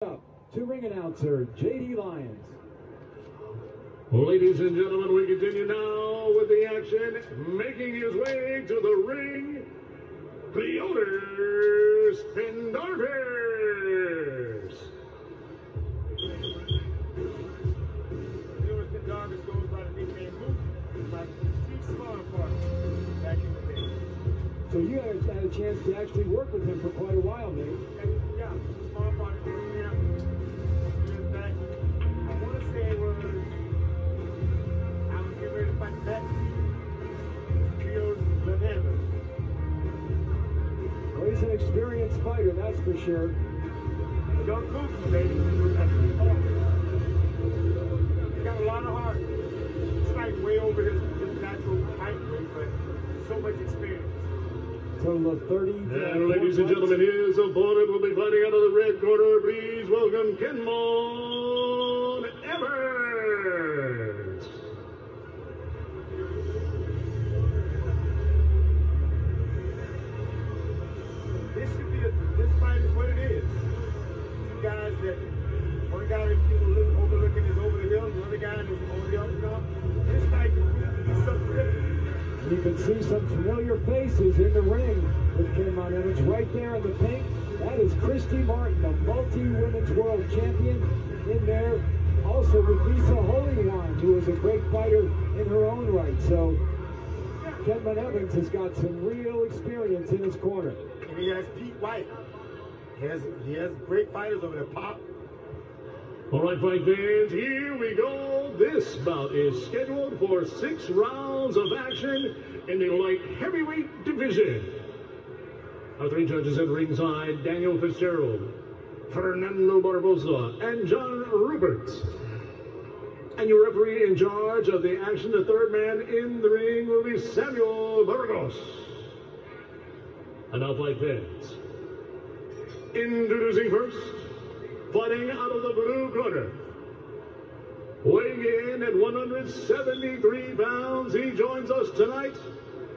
Up to ring announcer J.D. Lyons. Ladies and gentlemen, we continue now with the action. Making his way to the ring, Cleotis Pendarvis. Cleotis Pendarvis goes by the nickname Mook, my Steve Smart partner back in the day. So you had a chance to actually work with him for quite a while, Nate. Yeah, smart partner with him. Years back, I want to say it was, I was getting ready to fight that Cleotis Pendarvis. Well, he's an experienced fighter, that's for sure. Young Mook, baby. He's got a lot of heart. He's like way over his natural height weight, but so much experience. Total of 30. And ladies and gentlemen, his opponent will be fighting out of the red corner. Please welcome Kenmon Evans. This fight is what it is. Two guys that, one guy that people overlooking is over the hill, the other guy is on the up. This fight can be something different. And you can see some familiar faces in the ring with Kenmon Evans right there in the pink. That is Christy Martin, the multi-women's world champion, in there. Also with Lisa Holywan, who is a great fighter in her own right. So Kenmon Evans has got some real experience in his corner. And he has Pete White. He has great fighters over there. Pop. All right, fight fans, here we go. This bout is scheduled for 6 rounds of action in the light heavyweight division. Our 3 judges at ringside: Daniel Fitzgerald, Fernando Barbosa, and John Rupert. And your referee in charge of the action, the third man in the ring, will be Samuel Burgos. And now, fight fans, introducing first, fighting out of the blue corner, weighing in at 173 pounds, he joins us tonight,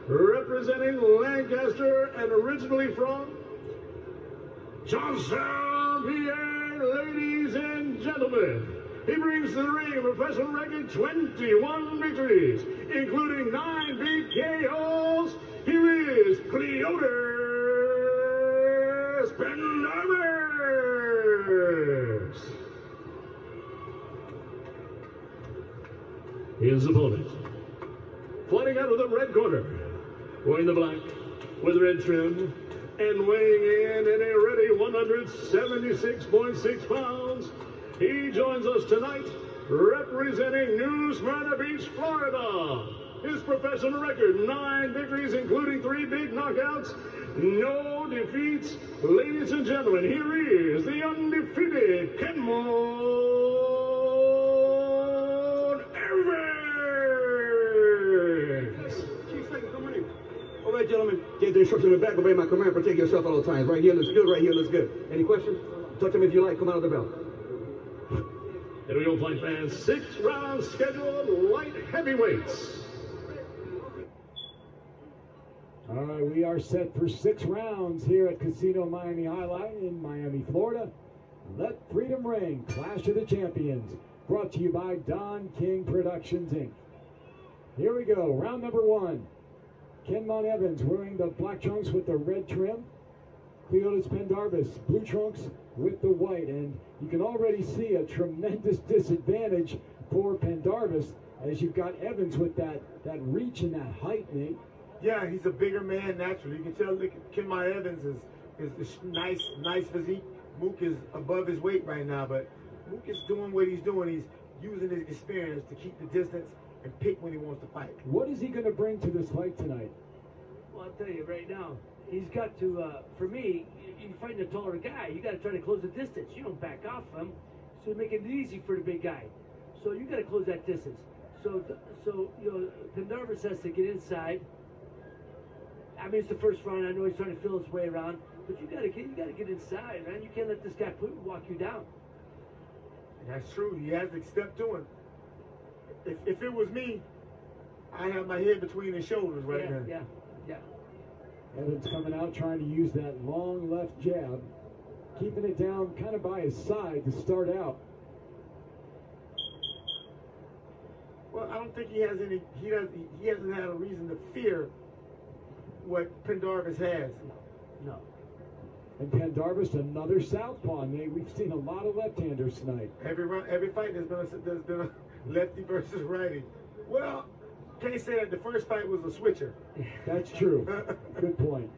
representing Lancaster and originally from Johnson, PA, ladies and gentlemen. He brings to the ring a professional record 21 victories, including 9 big KOs. Here is Cleotis Pendarvis. His opponent, fighting out of the red corner, wearing the black with red trim, and weighing in at a ready 176.6 pounds, he joins us tonight, representing New Smyrna Beach, Florida. His professional record, 9 victories, including 3 big knockouts, no defeats. Ladies and gentlemen, here is the undefeated Kenmon Evans. Chief Second, come on in. All right, gentlemen, get the instruction in the back. Obey my command. Protect yourself at all times. Right here looks good. Right here looks good. Any questions? Touch them if you like. Come out of the belt. Here we go, fight fans. 6 rounds scheduled, light heavyweights. All right, we are set for 6 rounds here at Casino Miami Highlight in Miami, Florida. Let Freedom Ring, Clash of the Champions, brought to you by Don King Productions, Inc. Here we go, round number 1. Kenmon Evans wearing the black trunks with the red trim. Cleotis Pendarvis, blue trunks with the white. And you can already see a tremendous disadvantage for Pendarvis as you've got Evans with that reach and that height, Nate. Yeah, he's a bigger man naturally. You can tell Kenmon Evans is nice physique. Mook is above his weight right now, but Mook is doing what he's doing. He's using his experience to keep the distance and pick when he wants to fight. What is he going to bring to this fight tonight? Well, I'll tell you right now, he's got to, for me, you're fighting a taller guy, you got to try to close the distance. You don't back off him, so make it easy for the big guy. So you got to close that distance. So you know, Pendarvis has to get inside. I mean, it's the first round. I know he's trying to feel his way around, but you got to get inside, man. You can't let this guy walk you down. And that's true. He has to step to him. If it was me, I have my head between his shoulders right now. Yeah. Evans coming out trying to use that long left jab. keeping it down kind of by his side to start out. Well, I don't think he has any. He hasn't had a reason to fear what Pendarvis has. No. And Pendarvis, another southpaw. Nate, we've seen a lot of left-handers tonight. Every fight there's been a lefty versus righty. Well, can't say that the first fight was a switcher. That's true. Good point.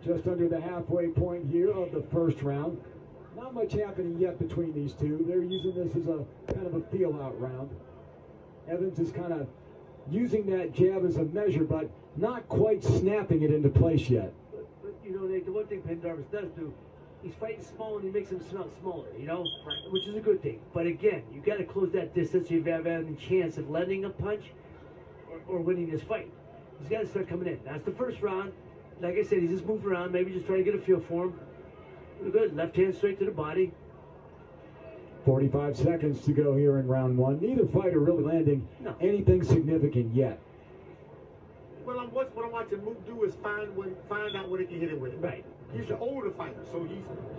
Just under the halfway point here of the first round. Not much happening yet between these two. They're using this as a kind of a feel-out round. Evans is kind of using that jab as a measure, but not quite snapping it into place yet. But you know, Nate, the one thing Pendarvis does do, he's fighting small and he makes him sound smaller, you know, which is a good thing. But again, you got to close that distance if you have any chance of landing a punch or winning this fight. He's got to start coming in. That's the first round. Like I said, he's just moving around, maybe just trying to get a feel for him. Good. Left hand straight to the body. 45 seconds to go here in round one. Neither fighter really landing anything significant yet. Well, what I'm watching Mook do is find out what he can hit him with. Right. He's an older fighter, so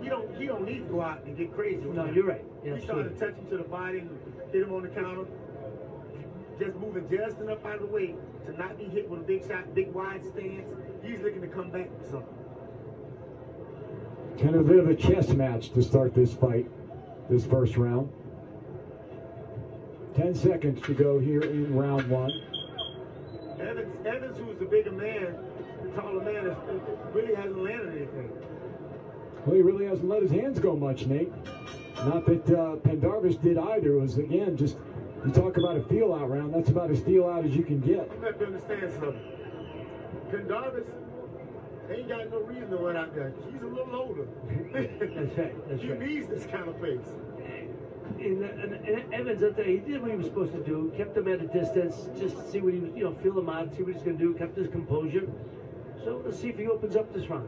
he don't need to go out and get crazy with No, him. you're right. Yeah, he started to touch him to the body, hit him on the counter, just moving just enough out of the way to not be hit with a big shot, big wide stance. He's looking to come back with something. Kind of a bit of a chess match to start this fight, this first round. 10 seconds to go here in round one. Evans, who's the bigger man, the taller man, really hasn't landed anything. Well, he really hasn't let his hands go much, Nate. Not that Pendarvis did either. It was, again, just, you talk about a feel-out round, that's about as feel-out as you can get. You have to understand something. Pendarvis ain't got no reason to run out there. He's a little older. That's right. He needs this kind of pace. And Evans up there, he did what he was supposed to do. Kept him at a distance, just to see what he was, feel him out, see what he's going to do. Kept his composure. So let's see if he opens up this round.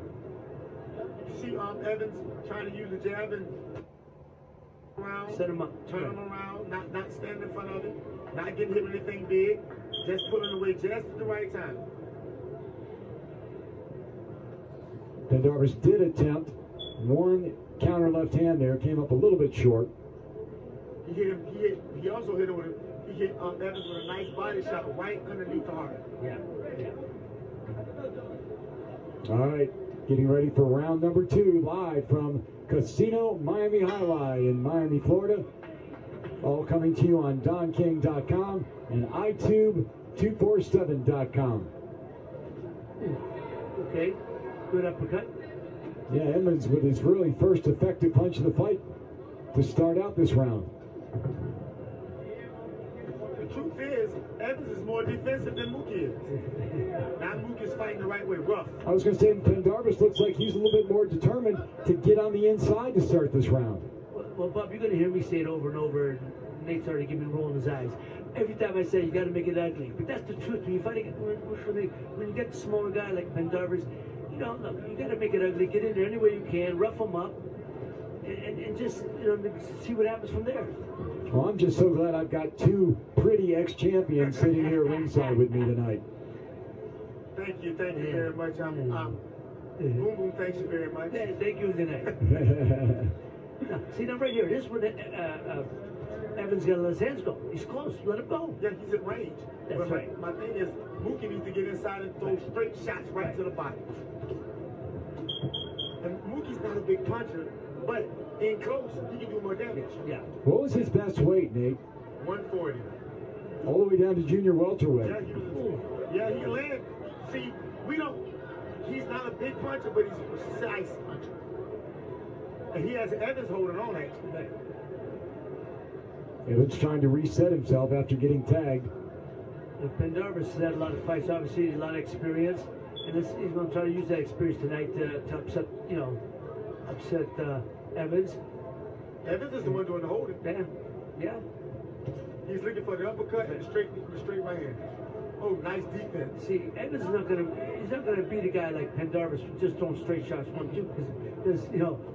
See Evans trying to use the jab and around, set him up, turn him around, not standing in front of him, not getting hit with anything big, just pulling away just at the right time. Pendarvis did attempt one counter left hand there, came up a little bit short. He also hit him with Evans with a nice body shot right underneath the heart. Yeah. All right, getting ready for round number two, live from Casino Miami Highlight in Miami, Florida. All coming to you on DonKing.com and iTube247.com. Okay, good uppercut. Yeah, Evans with his really first effective punch of the fight to start out this round. The truth is, Evans is more defensive than Mookie is. Now Mookie is fighting the right way, rough. I was going to say, Pendarvis looks like he's a little bit more determined to get on the inside to start this round. Well, Bob, you're going to hear me say it over and over. Nate's already giving me rolling his eyes. Every time I say you got to make it ugly. But that's the truth. When you fight when you get a smaller guy like Pendarvis, look, you got to make it ugly. Get in there any way you can, rough him up, and just see what happens from there. Well, I'm just so glad I've got two pretty ex-champions sitting here ringside with me tonight. Thank you very much. Boom Boom, thanks you very much. Yeah, thank you, Nate. See, now right here, this is where Evans got to let his hands go. He's close. Let him go. Yeah, he's at range. That's right. My thing is, Mookie needs to get inside and throw straight shots right to the body. And Mookie's not a big puncher, but in close, he can do more damage. Yeah. What was his best weight, Nate? 140. All the way down to junior welterweight. Yeah, he landed. See, he's not a big puncher, but he's a precise puncher. And he has Evans holding on, actually. Evans trying to reset himself after getting tagged. Pendarvis has had a lot of fights. Obviously, he's a lot of experience. And he's going to try to use that experience tonight to upset, Evans. Evans is the one doing the holding. Yeah. He's looking for the uppercut and the straight right hand. Oh, nice defense. See, Evans is not gonna beat a guy like Pendarvis just throwing straight shots 1-2 because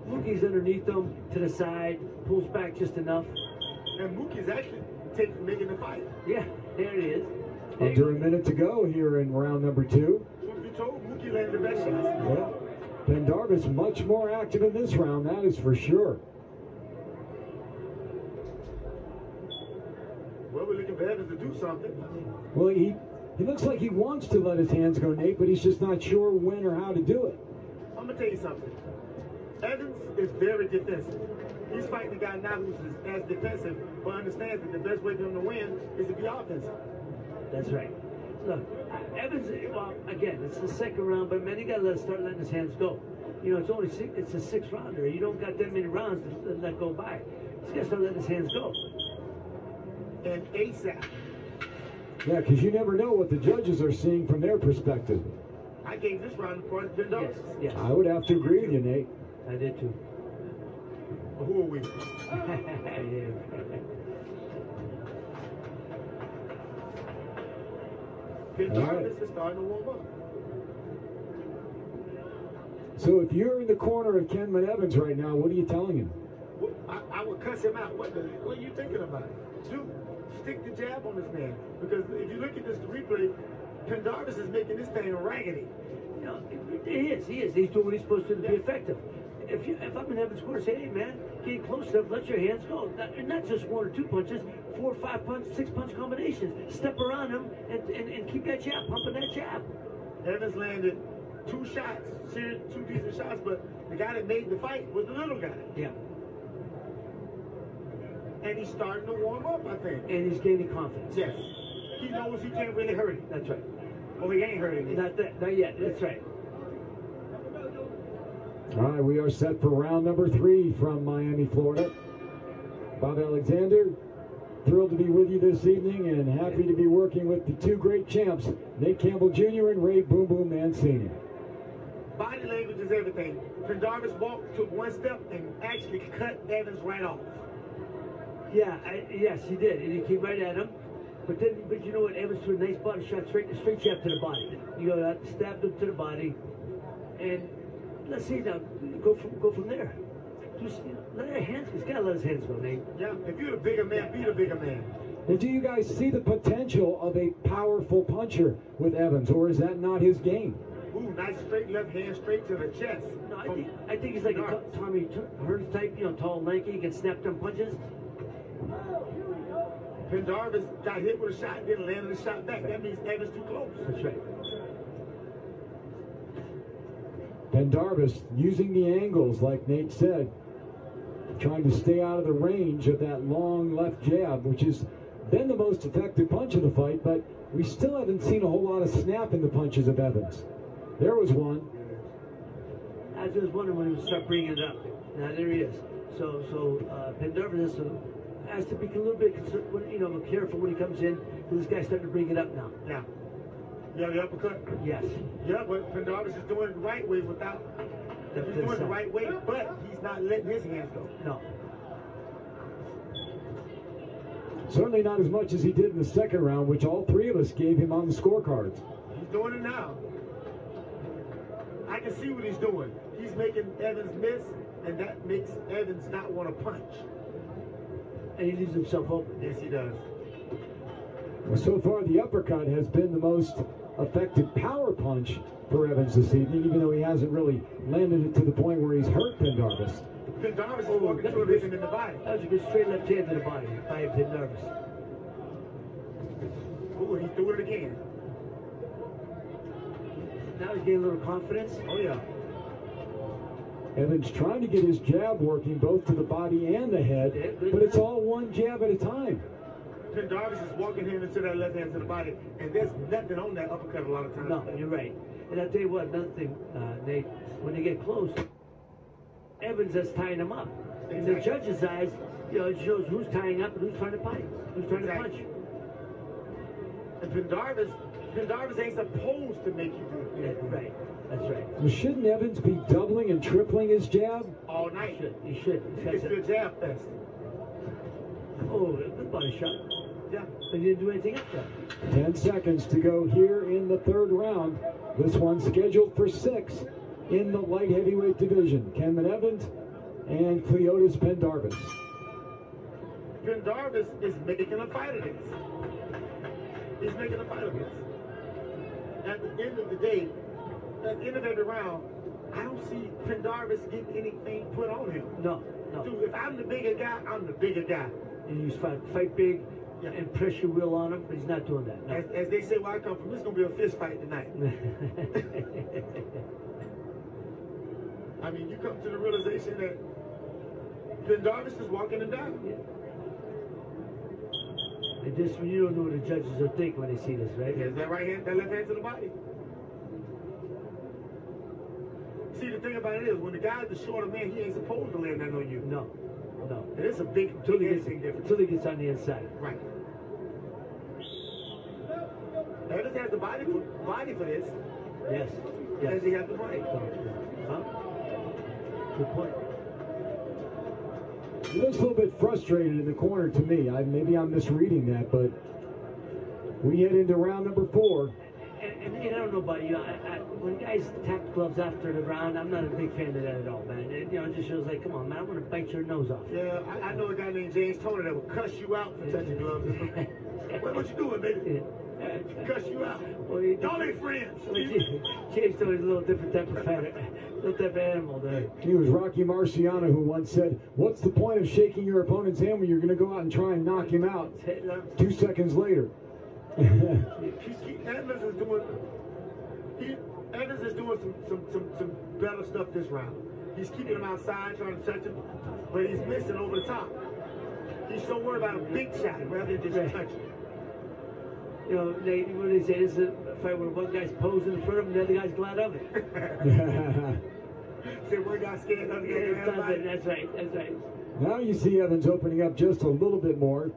Mookie's underneath him to the side, pulls back just enough. And Mookie's actually making the fight. Yeah, there it is. Under a minute to go here in round number two. Truth be told, Mookie landed the best shots. Yeah. Pendarvis much more active in this round, that is for sure. Well, we're looking for Evans to do something. Well, he looks like he wants to let his hands go, Nate, but he's just not sure when or how to do it. I'm going to tell you something. Evans is very defensive. He's fighting a guy now who's as defensive, but understands that the best way for him to win is to be offensive. That's right. Look, Evans, well, again, it's the second round, but man, you got to start letting his hands go. You know, it's a 6th rounder. You don't got that many rounds to let go by. He's got to start letting his hands go. And ASAP. Yeah, because you never know what the judges are seeing from their perspective. I gave this round to Pendarvis. Yes. I would have to agree with you, Nate. I did too. Well, who are we? Yeah. Pendarvis is starting to warm up. So if you're in the corner of kenmon Evans right now, what are you telling him? Well, I would cuss him out. What are you thinking about? Dude, stick the jab on this man. Because if you look at this replay, Pendarvis is making this thing raggedy. You know, he is. He's doing what he's supposed to be effective. If I'm in Evans' corner, say, hey man, get close enough, let your hands go. Not just 1 or 2 punches, 4 or 5 punches, 6 punch combinations. Step around him and keep that jab, pumping that jab. Evans landed 2 shots, 2 decent shots, but the guy that made the fight was the little guy. Yeah. And he's starting to warm up, I think. And he's gaining confidence. Yes. He knows he can't really hurt him. That's right. Oh, he ain't hurting him. Not yet. That's right. All right, we are set for round number 3 from Miami, Florida. Bob Alexander, thrilled to be with you this evening and happy to be working with the 2 great champs, Nate Campbell Jr. and Ray Boom Boom Mancini. Body language is everything. Pendarvis took 1 step and actually cut Evans right off. Yeah, yes, he did, and he came right at him. But you know what? Evans threw a nice body shot, straight jab to the body. You know, stabbed him to the body, and let's see now, go from there. Just let your hands. He's got to let his hands go, Nate. Yeah, if you're the bigger man, be the bigger man. And do you guys see the potential of a powerful puncher with Evans, or is that not his game? Ooh, nice straight left hand straight to the chest. No, I think he's like a Tommy Hearns type, you know, tall, lanky, he can snap them punches. Pendarvis got hit with a shot, then landed a shot back. That means Evans too close. That's right. Pendarvis using the angles, like Nate said, trying to stay out of the range of that long left jab, which has been the most effective punch of the fight, but we still haven't seen a whole lot of snap in the punches of Evans. There was one. I was just wondering when he would start bringing it up. Now there he is. So Pendarvis has to be a little bit careful when he comes in, because this guy's starting to bring it up now. Yeah. Yeah, the uppercut. Yes. Yeah, but Pendarvis is doing it the right way without. He's doing it the right way, but he's not letting his hands go. No. Certainly not as much as he did in the second round, which all 3 of us gave him on the scorecards. He's doing it now. I can see what he's doing. He's making Evans miss, and that makes Evans not want to punch. And he leaves himself open. Yes, he does. Well, so far, the uppercut has been the most effective power punch for Evans this evening, even though he hasn't really landed it to the point where he's hurt Pendarvis. Pendarvis is walking to him in the body. That was a good straight left hand to the body by Pendarvis. Ooh, he threw it again. Now he's getting a little confidence. Oh, yeah. Evans trying to get his jab working both to the body and the head, but it's all one jab at a time. Pendarvis is walking him into that left hand to the body, and there's nothing on that uppercut a lot of times. No, you're right. And I'll tell you what, another thing, Nate, when they get close, Evans is tying them up. In the judge's eyes, you know, it shows who's tying up and who's trying to fight, who's trying to punch. And Pendarvis ain't supposed to make you do it. Right. That's right. Well, shouldn't Evans be doubling and tripling his jab? All night. He should. It's your jab fest. Oh, good body shot. Yeah. But he didn't do anything after that. 10 seconds to go here in the 3rd round. This one's scheduled for 6 in the light heavyweight division. kenmon Evans and Cleotis Pendarvis. Pendarvis is making a fight of this. He's making a fight of this. At the end of the day, at the end of every round, I don't see Pendarvis getting anything put on him. No, no. Dude, if I'm the bigger guy, I'm the bigger guy. And you fight big Yeah. and press your will on him, but he's not doing that. No. As they say where I come from, it's going to be a fist fight tonight. I mean, you come to the realization that Pendarvis is walking him down. Yeah. And this, you don't know what the judges will think when they see this, right? Is that right hand, that left hand to the body? See, the thing about it is, when the guy's the shorter man, he ain't supposed to land that on you. No, no. And it's a big, Until big he gets, difference. until he gets on the inside. Right. Evans has the body for this. Yes. Yes. Does he have the brain? Huh? Good point. He looks a little bit frustrated in the corner to me. Maybe I'm misreading that, but we head into round number 4. And I don't know about you. When guys tap gloves after the round, I'm not a big fan of that at all, man. It just shows like, come on, man, I want to bite your nose off. Yeah, I know a guy named James Toner that will cuss you out for touching gloves. What you doing, baby? Cuss you out. Well, Y'all ain't friends. James Tony's a little different type of animal there. He was Rocky Marciano who once said, what's the point of shaking your opponent's hand when you're going to go out and try and knock him out 2 seconds later? Evans is doing some better stuff this round. He's keeping him outside, trying to touch him, but he's missing over the top. He's so worried about a big shot rather than just touching. You know, what they say, this is a fight where one guy's posing in front of him, the other guy's glad of it. Say one guy's scared, the other guy's That's right, that's right. Now you see Evans opening up just a little bit more,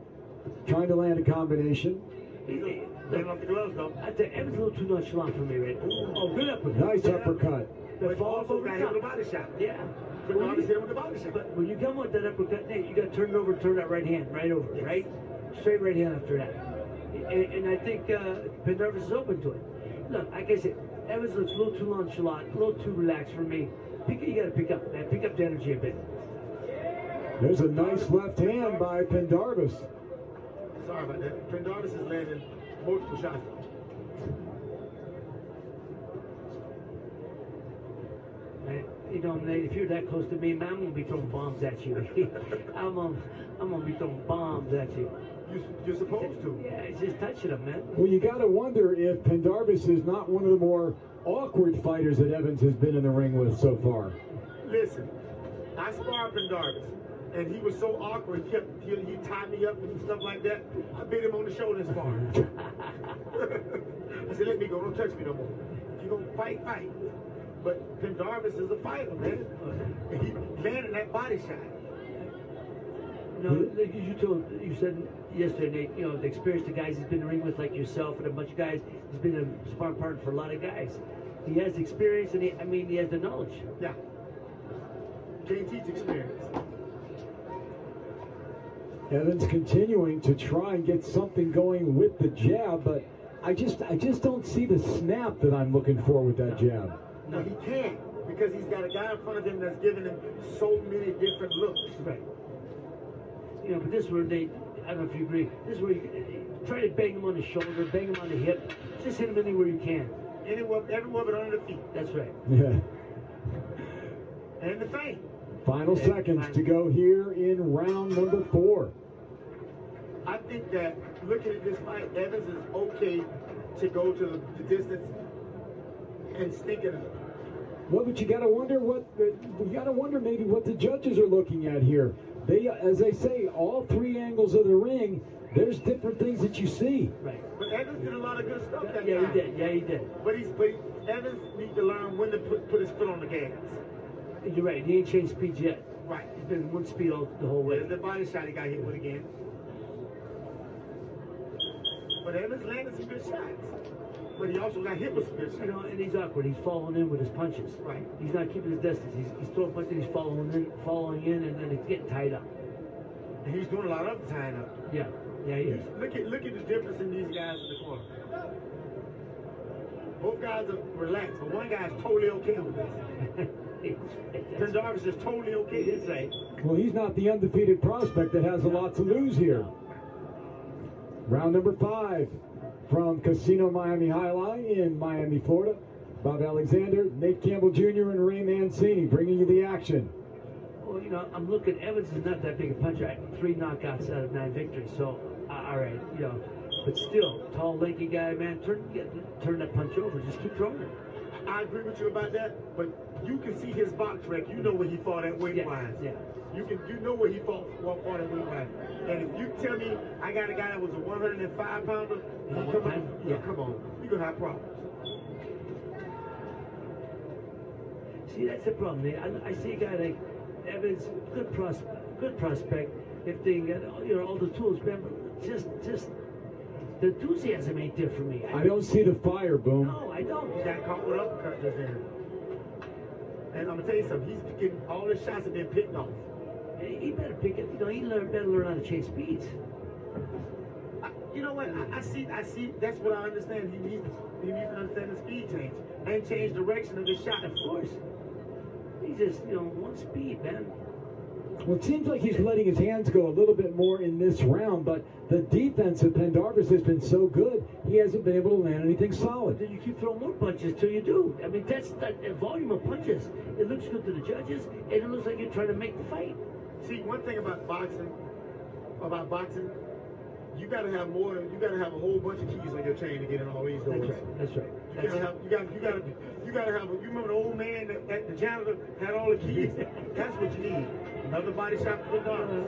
trying to land a combination. Laying off the gloves, though. I think Evans a little too nonchalant for me, right? Oh, good uppercut. Nice uppercut. The fall Also over got the hit with a top. body shot. Yeah. Pendarvis hit him with a body shot. But when you come with that uppercut, Nate, you got to turn it over, turn that right hand right over, right? Straight right hand after that. And I think Pendarvis is open to it. Look, like I said, Evans looks a little too nonchalant, a little too relaxed for me. You got to pick up, man. Pick up the energy a bit. There's a nice left hand by Pendarvis. Sorry about that. Pendarvis is landing multiple shots. Man, you know, Nate, if you're that close to me, man, I'm gonna be throwing bombs at you. I'm gonna be throwing bombs at you. You're supposed to. Yeah, it's just touching him, man. Well, you got to wonder if Pendarvis is not one of the more awkward fighters that Evans has been in the ring with so far. Listen, I sparred Pendarvis, and he was so awkward. He tied me up and stuff like that. I bit him on the shoulder and sparred. I said, let me go. Don't touch me no more. If you're going to fight, fight. But Pendarvis is a fighter, man. And he landed that body shot. No, like you said yesterday, Nate, you know, the experience the guys he's been in the ring with, like yourself and a bunch of guys, he's been a sparring partner for a lot of guys. He has the experience and he has the knowledge. Yeah. Can't teach experience. Evans continuing to try and get something going with the jab, but I just don't see the snap that I'm looking for with that jab. No, he can't, because he's got a guy in front of him that's giving him so many different looks. Right. You know, but this is where Nate, I don't know if you agree, this is where you try to bang him on the shoulder, bang him on the hip, just hit him anywhere you can. Everywhere but under the feet. That's right. Yeah. And the feint. Final seconds to go here in round number 4. I think that looking at this fight, Evans is okay to go to the distance and stink it up. Well, but you got to wonder maybe what the judges are looking at here. They, as they say, all 3 angles of the ring, there's different things that you see. Right. But Evans did a lot of good stuff that Yeah, time. he did. Yeah, he did. But Evans needs to learn when to put his foot on the gas. You're right. He ain't changed speeds yet. Right. He's been one speed the whole way. There's the body shot he got hit with again. But Evans landed some good shots. But he also got hit with some good shots. You know, and he's awkward. He's following in with his punches. Right. He's not keeping his distance. He's throwing punches. He's following in, and then it's getting tied up. And he's doing a lot of the tying up. Yeah. Yeah, he is. Look at the difference in these guys in the corner. Both guys are relaxed, but one guy's totally okay with this. Pendarvis is totally okay with this. Right. Well, he's not the undefeated prospect that has a lot to lose here. Round number 5 from Casino Miami Highline in Miami, Florida. Bob Alexander, Nate Campbell Jr., and Ray Mancini bringing you the action. Well, you know, I'm looking, Evans is not that big a puncher. 3 knockouts out of 9 victories, so, all right, you know. But still, tall, lanky guy, man, turn that punch over. Just keep throwing it. I agree with you about that, but you can see his box rec. You know where he fought at weight-wise. Yeah. You know where he fought at weight-wise. And if you tell me I got a guy that was a 105-pounder, come on, you're going to have problems. See, that's the problem, man. I see a guy like Evans, good prospect. If they get, you know, all the tools, man, but just the enthusiasm ain't there for me. I don't see the fire, Boom. No, I don't. He got caught with uppercut just then. And I'm gonna tell you something. He's getting all his shots have been picked off. He better pick it. You know, he better learn how to chase speeds. You know what? I see. That's what I understand. He needs to understand the speed change and change direction of his shot. Of course. He's just, you know, one speed, man. Well, it seems like he's letting his hands go a little bit more in this round, but the defense of Pendarvis has been so good, he hasn't been able to land anything solid. Then you keep throwing more punches till you do. I mean, that's that volume of punches. It looks good to the judges, and it looks like you're trying to make the fight. See, one thing about boxing, you gotta have more. You gotta have a whole bunch of keys on your chain to get in all these doors. That's right. You gotta have. You remember the old man that the janitor had all the keys? That's what you need. Another body shot for Pendarvis.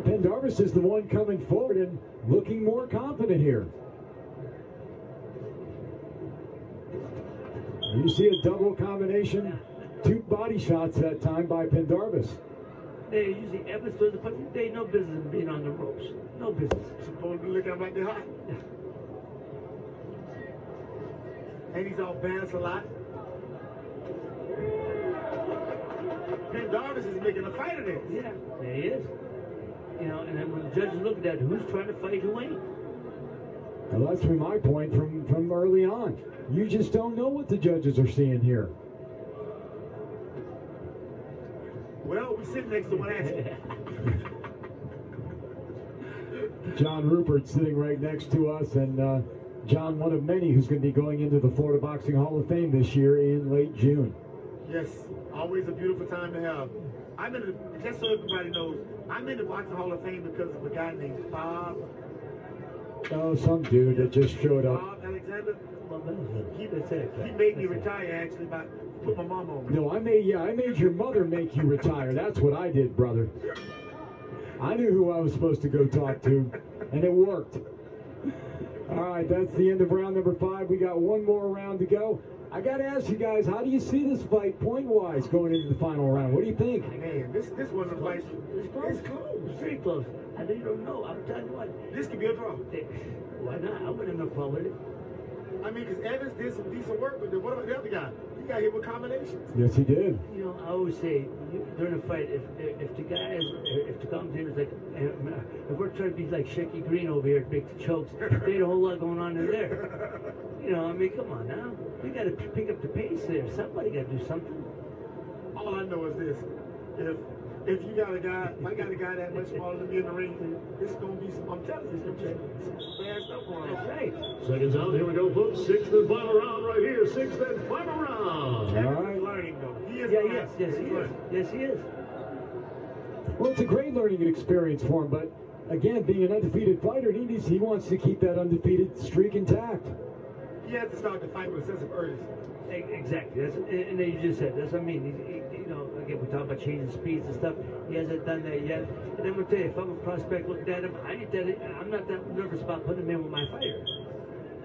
Pendarvis is the one coming forward and looking more confident here. You see a double combination, 2 body shots that time by Pendarvis. They usually Evans throws the punch. They ain't no business being on the ropes. No business. Supposed to look at him like they're hot. And he's all balanced a lot. Pendarvis is making a fight of this. Yeah, there he is. You know, and then when the judges look at that, who's trying to fight, who ain't? Well, that's been my point from early on. You just don't know what the judges are seeing here. Well, we sit next to one answer. John Rupert sitting right next to us, and John, one of many who's going to be going into the Florida Boxing Hall of Fame this year in late June. Yes, always a beautiful time to have. Just so everybody knows, I'm in the Boxing Hall of Fame because of a guy named Bob. Oh, some dude that just showed up. Bob Alexander. He made me retire actually by put my mom on me. No, I made your mother make you retire. That's what I did, brother. I knew who I was supposed to go talk to, and it worked. All right, that's the end of round number 5. We got one more round to go. I got to ask you guys, how do you see this fight point-wise going into the final round? What do you think? Man, this one of the fights. It's close. It's very close. I know you don't know. I'm telling you what. This could be a draw. Why not? I wouldn't have no problem with it. I mean, because Evans did some decent work with it. What about the other guy? He got hit with combinations. Yes, he did. You know, I always say during a fight, if the commentator's like, if we're trying to be like Shaky Green over here, big chokes, there ain't a whole lot going on in there. You know, I mean, come on now. We got to pick up the pace there. Somebody got to do something. All I know is this: if you got a guy, if I got a guy that much smaller than me in the ring, it's gonna be some. I'm telling you, it's gonna be some bad stuff going on. That's right. Seconds out, here we go, folks. 6th and final round right here. 6th and final round. All right. He's learning though. He is. Yes, he is. Yes, he is. Well, it's a great learning experience for him, but again, being an undefeated fighter, he wants to keep that undefeated streak intact. He has to start the fight with a sense of urgency. Exactly. And then you just said, that's what I mean. You know, again, we talk about changing speeds and stuff. He hasn't done that yet. And I'm going to tell you, if I'm a prospect looking at him, I'm not that nervous about putting him in with my fighter.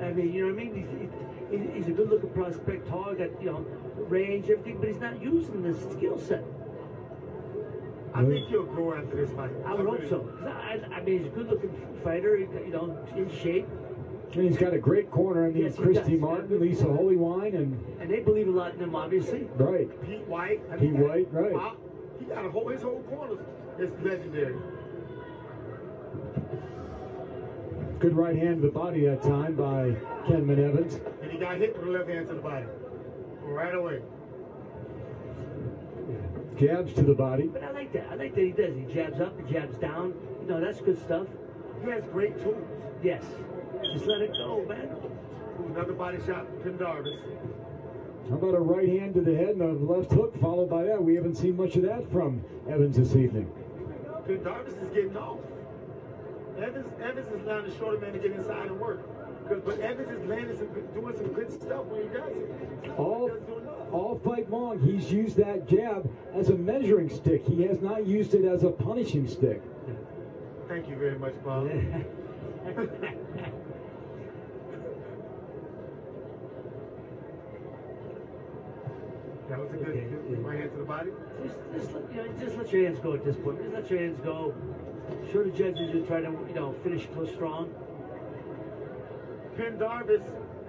I mean, you know what I mean? He's a good-looking prospect, tall, got, you know, range, everything, but he's not using the skill set. I think he'll grow after this fight. I would hope so. I mean, he's a good-looking fighter, you know, in shape. And he's got a great corner. I mean, Yes, he Christy does. Martin, Lisa Holywine, And they believe a lot in him, obviously. right. Pete White. Pete White, right. He got his whole corner. It's legendary. Good right hand to the body that time by Kenmon Evans. And he got hit with the left hand to the body. Right away. Jabs to the body. But I like that. I like that he does. He jabs up, he jabs down. You know, that's good stuff. He has great tools. Yes. Just let it go, man. Another body shot from Pendarvis. How about a right hand to the head and a left hook followed by that? We haven't seen much of that from Evans this evening. Pendarvis is getting off. Evans is allowing the shorter man to get inside and work. But Evans is doing some good stuff when he does it. All fight long, he's used that jab as a measuring stick. He has not used it as a punishing stick. Thank you very much, Bob. That was a good right hand to the body. Just let your hands go at this point. Just let your hands go. Show the judges you're trying to, finish close strong. Pendarvis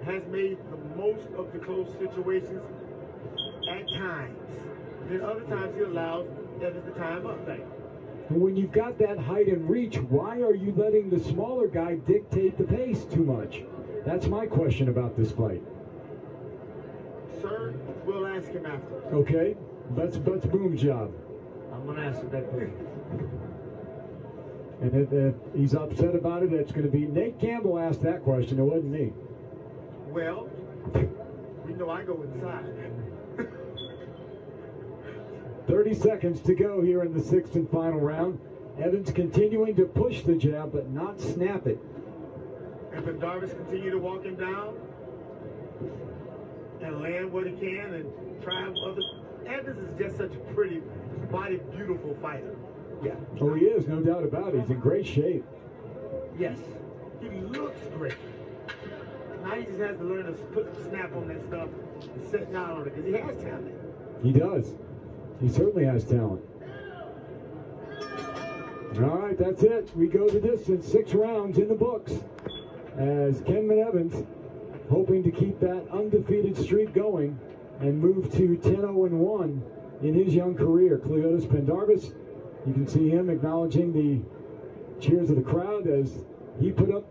has made the most of the close situations at times. Then other times he allows Evans to time up. Right. And when you've got that height and reach, why are you letting the smaller guy dictate the pace too much? That's my question about this fight. Sir, we'll ask him after. Okay, that's Boom's job. I'm going to ask him that question. And if he's upset about it, it's going to be Nate Campbell asked that question. It wasn't me. Well, we know I go inside. 30 seconds to go here in the sixth and final round. Evans continuing to push the jab, but not snap it. And Pendarvis continue to walk him down and land what he can and try other. Evans is just such a pretty, body, beautiful fighter. Yeah. Oh, he is, no doubt about it. He's in great shape. Yes. He looks great. Now he just has to learn to put some snap on that stuff and set down on it because he has talent. He does. He certainly has talent. All right, that's it. We go the distance, 6 rounds in the books. As Kenmon Evans hoping to keep that undefeated streak going and move to 10-0-1 in his young career. Cleotis Pendarvis, you can see him acknowledging the cheers of the crowd as he put up